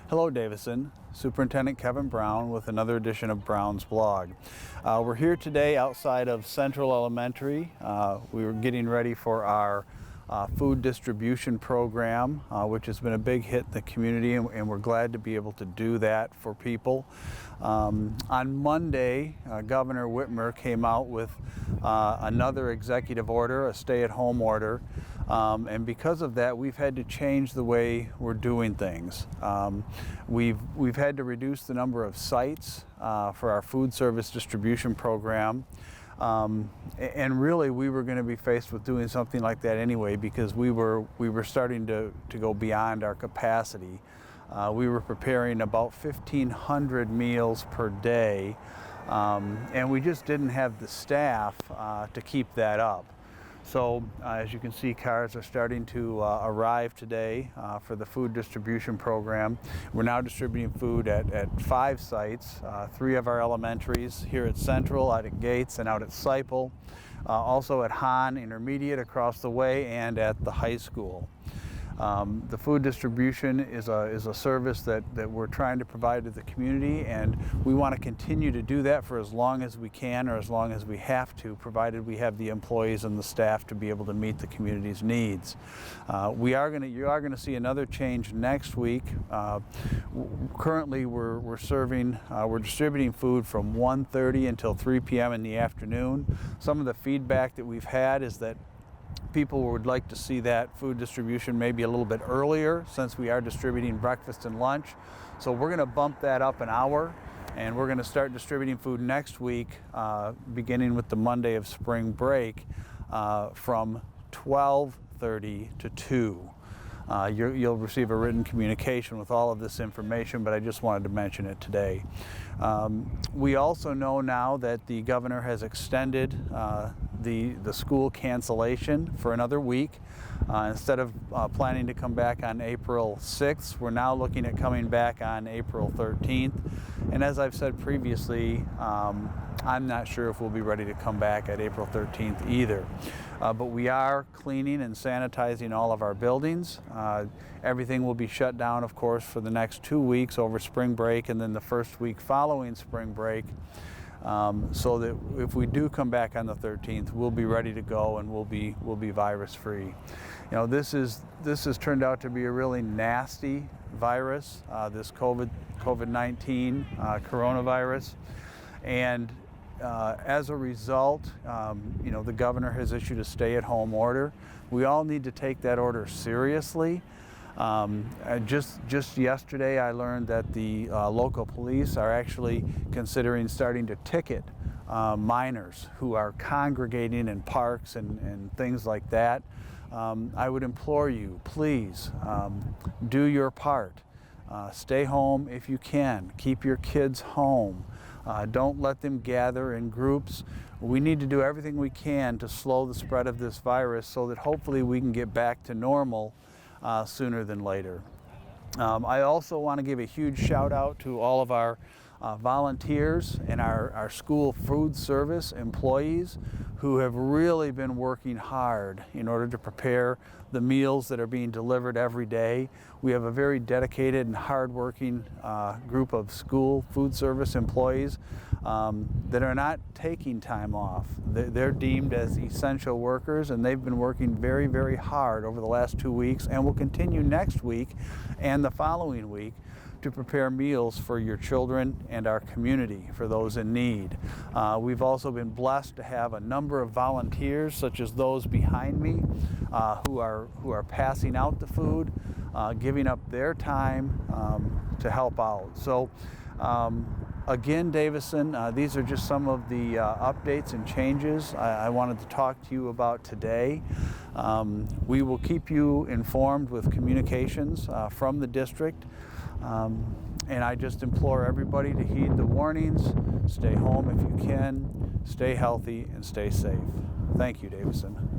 Hello Davison, Superintendent Kevin Brown with another edition of Brown's Blog. We're here today outside of Central Elementary. We were getting ready for our food distribution program, which has been a big hit in the community, and we're glad to be able to do that for people. On Monday, Governor Whitmer came out with another executive order, a stay-at-home order, and because of that, we've had to change the way we're doing things. We've had to reduce the number of sites for our food service distribution program. And really we were going to be faced with doing something like that anyway, because we were starting to go beyond our capacity. We were preparing about 1,500 meals per day, and we just didn't have the staff to keep that up. So as you can see, cars are starting to arrive today for the food distribution program. We're now distributing food at 5 sites, 3 of our elementaries here at Central, out at Gates, and out at Seipel, also at Hahn Intermediate across the way, and at the high school. The food distribution is a service that we're trying to provide to the community, and we want to continue to do that for as long as we can, or as long as we have to, provided we have the employees and the staff to be able to meet the community's needs. You are going to see another change next week. Currently we're distributing food from 1:30 until 3 p.m. in the afternoon. Some of the feedback that we've had is that people would like to see that food distribution maybe a little bit earlier, since we are distributing breakfast and lunch. So we're going to bump that up an hour, and we're going to start distributing food next week, beginning with the Monday of spring break, from 12:30 to 2. You'll receive a written communication with all of this information, but I just wanted to mention it today. We also know now that the governor has extended the school cancellation for another week. Instead of planning to come back on April 6th, we're now looking at coming back on April 13th. And as I've said previously, I'm not sure if we'll be ready to come back at April 13th either. But we are cleaning and sanitizing all of our buildings. Everything will be shut down, of course, for the next 2 weeks over spring break, and then the first week following spring break, so that if we do come back on the 13th, we'll be ready to go, and we'll be virus-free. You know, this has turned out to be a really nasty virus, this COVID-19 coronavirus, and as a result, you know, the governor has issued a stay-at-home order. We all need to take that order seriously. Just yesterday, I learned that the local police are actually considering starting to ticket minors who are congregating in parks and things like that. I would implore you, please, do your part. Stay home if you can. Keep your kids home. Don't let them gather in groups. We need to do everything we can to slow the spread of this virus, so that hopefully we can get back to normal sooner than later. I also want to give a huge shout out to all of our volunteers and our school food service employees who have really been working hard in order to prepare the meals that are being delivered every day. We have a very dedicated and hardworking group of school food service employees that are not taking time off. They're deemed as essential workers, and they've been working very, very hard over the last 2 weeks, and will continue next week and the following week to prepare meals for your children and our community, for those in need. We've also been blessed to have a number of volunteers, such as those behind me, who are passing out the food, giving up their time to help out. So again, Davison, these are just some of the updates and changes I wanted to talk to you about today. We will keep you informed with communications from the district. And I just implore everybody to heed the warnings, stay home if you can, stay healthy, and stay safe. Thank you, Davison.